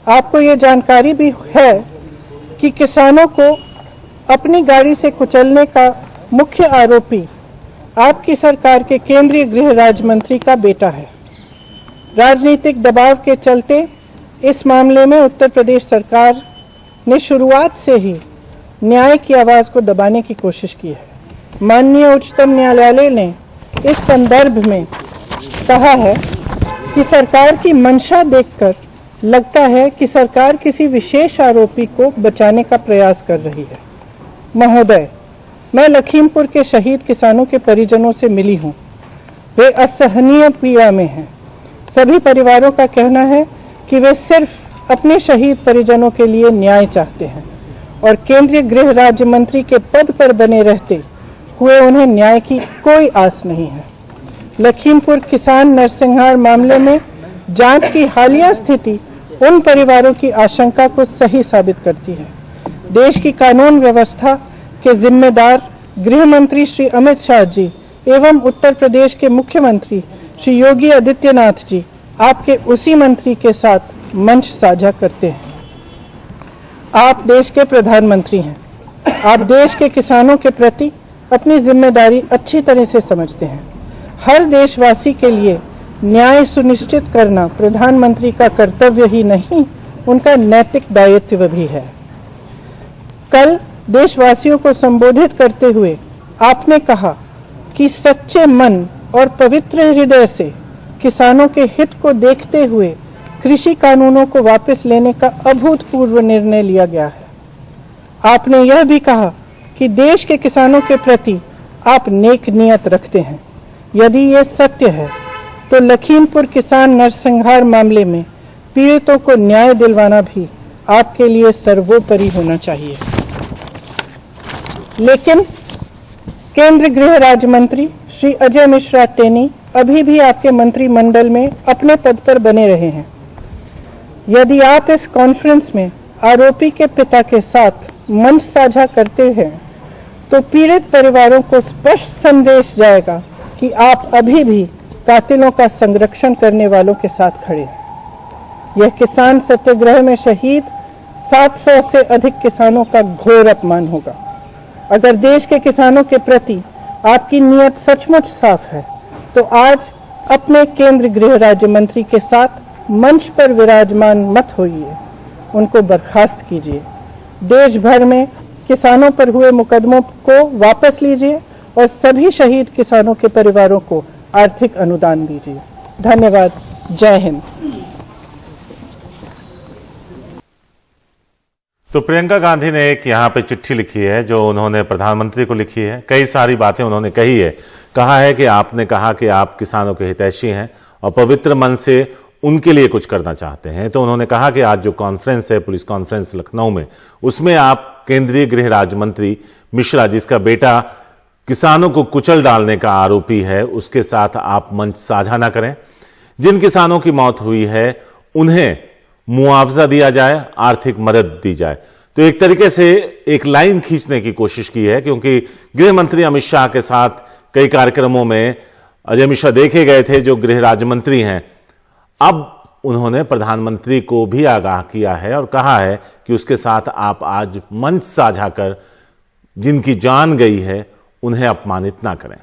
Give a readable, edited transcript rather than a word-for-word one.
आपको ये जानकारी भी है कि किसानों को अपनी गाड़ी से कुचलने का मुख्य आरोपी आपकी सरकार के केंद्रीय गृह राज्य मंत्री का बेटा है। राजनीतिक दबाव के चलते इस मामले में उत्तर प्रदेश सरकार ने शुरुआत से ही न्याय की आवाज को दबाने की कोशिश की है। माननीय उच्चतम न्यायालय ने इस संदर्भ में कहा है कि सरकार की मंशा देखकर लगता है कि सरकार किसी विशेष आरोपी को बचाने का प्रयास कर रही है। महोदय, मैं लखीमपुर के शहीद किसानों के परिजनों से मिली हूं। वे असहनीय पीड़ा में हैं। सभी परिवारों का कहना है कि वे सिर्फ अपने शहीद परिजनों के लिए न्याय चाहते हैं और केंद्रीय गृह राज्य मंत्री के पद पर बने रहते हुए उन्हें न्याय की कोई आस नहीं है। लखीमपुर किसान नरसंहार मामले में जांच की हालिया स्थिति उन परिवारों की आशंका को सही साबित करती है। देश की कानून व्यवस्था के जिम्मेदार गृह मंत्री श्री अमित शाह जी एवं उत्तर प्रदेश के मुख्यमंत्री श्री योगी आदित्यनाथ जी आपके उसी मंत्री के साथ मंच साझा करते हैं। आप देश के प्रधानमंत्री हैं। आप देश के किसानों के प्रति अपनी जिम्मेदारी अच्छी तरह से समझते हैं। हर देशवासी के लिए न्याय सुनिश्चित करना प्रधानमंत्री का कर्तव्य ही नहीं, उनका नैतिक दायित्व भी है। कल देशवासियों को संबोधित करते हुए आपने कहा कि सच्चे मन और पवित्र हृदय से किसानों के हित को देखते हुए कृषि कानूनों को वापस लेने का अभूतपूर्व निर्णय लिया गया है। आपने यह भी कहा कि देश के किसानों के प्रति आप नेक नियत रखते हैं। यदि ये सत्य है तो लखीमपुर किसान नरसंहार मामले में पीड़ितों को न्याय दिलवाना भी आपके लिए सर्वोपरि होना चाहिए। लेकिन केंद्रीय गृह राज्य मंत्री श्री अजय मिश्रा टेनी अभी भी आपके मंत्रिमंडल में अपने पद पर बने रहे हैं। यदि आप इस कॉन्फ्रेंस में आरोपी के पिता के साथ मंच साझा करते हैं तो पीड़ित परिवारों को स्पष्ट संदेश जाएगा कि आप अभी भी कातिलों का संरक्षण करने वालों के साथ खड़े हैं। यह किसान सत्याग्रह में शहीद 700 से अधिक किसानों का घोर अपमान होगा। अगर देश के किसानों के प्रति आपकी नीयत सचमुच साफ है तो आज अपने केंद्रीय गृह राज्य मंत्री के साथ मंच पर विराजमान मत होइए, उनको बर्खास्त कीजिए। देश भर में किसानों पर हुए मुकदमों को वापस लीजिए और सभी शहीद किसानों के परिवारों को आर्थिक अनुदान दीजिए। धन्यवाद। जय हिंद। तो प्रियंका गांधी ने एक यहाँ पे चिट्ठी लिखी है जो उन्होंने प्रधानमंत्री को लिखी है। कई सारी बातें उन्होंने कही है। कहा है कि आपने कहा कि आप किसानों के हितैषी हैं और पवित्र मन से उनके लिए कुछ करना चाहते हैं। तो उन्होंने कहा कि आज जो कॉन्फ्रेंस है, पुलिस कॉन्फ्रेंस लखनऊ में, उसमें आप केंद्रीय गृह राज्य मंत्री मिश्रा, जिसका बेटा किसानों को कुचल डालने का आरोपी है, उसके साथ आप मंच साझा ना करें। जिन किसानों की मौत हुई है उन्हें मुआवजा दिया जाए, आर्थिक मदद दी जाए। तो एक तरीके से एक लाइन खींचने की कोशिश की है, क्योंकि गृह मंत्री अमित शाह के साथ कई कार्यक्रमों में अजय मिश्रा देखे गए थे जो गृह राज्य मंत्री हैं। अब उन्होंने प्रधानमंत्री को भी आगाह किया है और कहा है कि उसके साथ आप आज मंच साझा कर जिनकी जान गई है उन्हें अपमानित ना करें।